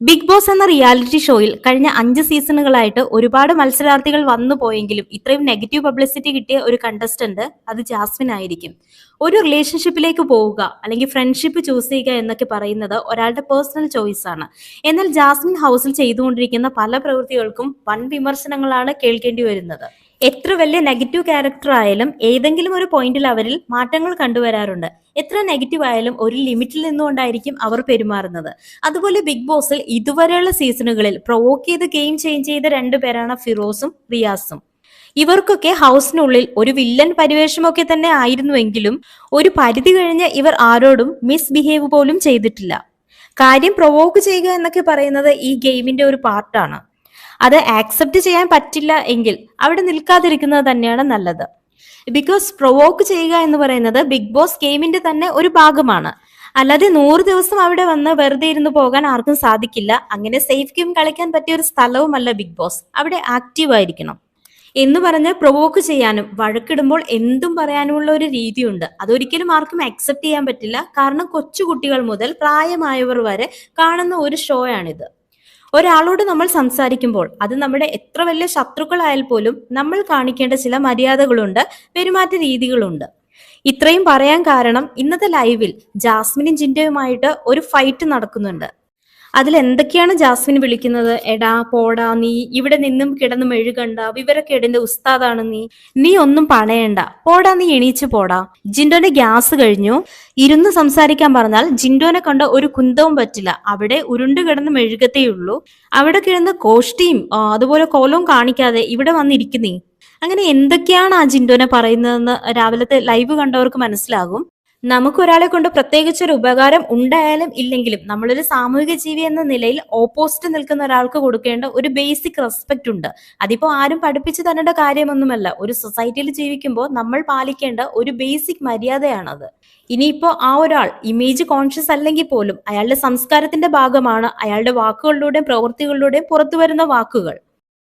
Big boss എന്ന reality ഷോയിൽ കഴിഞ്ഞ 5 സീസണുകളായിട്ട് ഒരുപാട് മത്സരാർത്ഥികൾ വന്നു പോയെങ്കിലും ഇത്രയും നെഗറ്റീവ് പബ്ലിസിറ്റി കിട്ടിയ ഒരു കണ്ടസ്റ്റന്റ് അത് ജാസ്മിൻ ആയിരിക്കും. ഒരു റിലേഷൻഷിപ്പിലേക്ക് പോവുക അല്ലെങ്കിൽ ഫ്രണ്ട്ഷിപ്പ് ചൂസ് ചെയ്യുക എന്നൊക്കെ പറയുന്നത് ഒരാളുടെ പേഴ്സണൽ ചോയ്സ് ആണ്. എന്നാൽ ജാസ്മിൻ ഹൗസിൽ ചെയ്തുകൊണ്ടിരിക്കുന്ന പല പ്രവൃത്തികൾക്കും വൻ വിമർശനങ്ങളാണ് കേൾക്കേണ്ടി വരുന്നത്. എത്ര വലിയ നെഗറ്റീവ് ക്യാരക്ടർ ആയാലും ഏതെങ്കിലും ഒരു പോയിന്റിൽ അവരിൽ മാറ്റങ്ങൾ കണ്ടുവരാറുണ്ട്. എത്ര നെഗറ്റീവ് ആയാലും ഒരു ലിമിറ്റിൽ നിന്നുകൊണ്ടായിരിക്കും അവർ പെരുമാറുന്നത്. അതുപോലെ ബിഗ് ബോസിൽ ഇതുവരെയുള്ള സീസണുകളിൽ പ്രൊവോക്ക് ചെയ്ത് ഗെയിം ചേഞ്ച് ചെയ്ത 2 പേരാണ് ഫിറോസും റിയാസും. ഇവർക്കൊക്കെ ഹൗസിനുള്ളിൽ ഒരു വില്ലൻ പരിവേഷമൊക്കെ തന്നെ ആയിരുന്നുവെങ്കിലും ഒരു പരിധി കഴിഞ്ഞ് ഇവർ ആരോടും മിസ്ബിഹേവ് പോലും ചെയ്തിട്ടില്ല. കാര്യം പ്രൊവോക്ക് ചെയ്യുക എന്നൊക്കെ പറയുന്നത് ഈ ഗെയിമിന്റെ ഒരു പാർട്ടാണ്. അത് ആക്സെപ്റ്റ് ചെയ്യാൻ പറ്റില്ല എങ്കിൽ അവിടെ നിൽക്കാതിരിക്കുന്നത് തന്നെയാണ് നല്ലത്. ബിക്കോസ് പ്രൊവോക്ക് ചെയ്യുക എന്ന് പറയുന്നത് ബിഗ് ബോസ് ഗെയിമിന്റെ തന്നെ ഒരു ഭാഗമാണ്. അല്ലാതെ 100 ദിവസം അവിടെ വന്ന് വെറുതെ ഇരുന്ന് പോകാൻ ആർക്കും സാധിക്കില്ല. അങ്ങനെ സേഫ് ഗെയിം കളിക്കാൻ പറ്റിയ ഒരു സ്ഥലവുമല്ല ബിഗ് ബോസ്. അവിടെ ആക്റ്റീവ് ആയിരിക്കണം. എന്ന് പറഞ്ഞ് പ്രൊവോക്ക് ചെയ്യാനും വഴക്കിടുമ്പോൾ എന്തും പറയാനുമുള്ള ഒരു രീതിയുണ്ട്. അതൊരിക്കലും ആർക്കും അക്സെപ്റ്റ് ചെയ്യാൻ പറ്റില്ല. കാരണം കൊച്ചുകുട്ടികൾ മുതൽ പ്രായമായവർ വരെ കാണുന്ന ഒരു ഷോ ആണിത്. ഒരാളോട് നമ്മൾ സംസാരിക്കുമ്പോൾ അത് നമ്മുടെ എത്ര വലിയ ശത്രുക്കളായാൽ പോലും നമ്മൾ കാണിക്കേണ്ട ചില മര്യാദകളുണ്ട്, പെരുമാറ്റ രീതികളുണ്ട്. ഇത്രയും പറയാൻ കാരണം ഇന്നത്തെ ലൈവിൽ ജാസ്മിനും ജിൻഡോയുമായിട്ട് ഒരു ഫൈറ്റ് നടക്കുന്നുണ്ട്. അതിൽ എന്തൊക്കെയാണ് ജാസ്മിൻ വിളിക്കുന്നത്? എടാ പോടാ, നീ ഇവിടെ നിന്നും കിടന്ന് മെഴുകണ്ട, വിവരക്കേടിന്റെ ഉസ്താദാണ് നീ ഒന്നും പണയണ്ട, പോടാ നീ എണീച്ചു പോടാ. ജിൻഡോന്റെ ഗ്യാസ് കഴിഞ്ഞു. ഇരുന്ന് സംസാരിക്കാൻ പറഞ്ഞാൽ ജിൻഡോനെ കണ്ട ഒരു കുന്തവും പറ്റില്ല. അവിടെ ഉരുണ്ട് കിടന്ന് മെഴുകത്തേയുള്ളൂ. അവിടെ കിടന്ന് കോഷ്ടിയും അതുപോലെ കോലവും കാണിക്കാതെ ഇവിടെ വന്നിരിക്കുന്നേ. അങ്ങനെ എന്തൊക്കെയാണ് ആ ജിൻഡോനെ പറയുന്നതെന്ന് രാവിലത്തെ ലൈവ് കണ്ടവർക്ക് മനസ്സിലാകും. നമുക്കൊരാളെ കൊണ്ട് പ്രത്യേകിച്ചൊരു ഉപകാരം ഉണ്ടായാലും ഇല്ലെങ്കിലും നമ്മളൊരു സാമൂഹിക ജീവി എന്ന നിലയിൽ ഓപ്പോസിറ്റ് നിൽക്കുന്ന ഒരാൾക്ക് കൊടുക്കേണ്ട ഒരു ബേസിക് റെസ്പെക്ട് ഉണ്ട്. അതിപ്പോ ആരും പഠിപ്പിച്ചു തരേണ്ട കാര്യമൊന്നുമല്ല. ഒരു സൊസൈറ്റിയിൽ ജീവിക്കുമ്പോൾ നമ്മൾ പാലിക്കേണ്ട ഒരു ബേസിക് മര്യാദയാണത്. ഇനിയിപ്പോ ആ ഒരാൾ ഇമേജ് കോൺഷ്യസ് അല്ലെങ്കിൽ പോലും അയാളുടെ സംസ്കാരത്തിന്റെ ഭാഗമാണ് അയാളുടെ വാക്കുകളിലൂടെയും പ്രവൃത്തികളിലൂടെയും പുറത്തു വരുന്ന വാക്കുകൾ.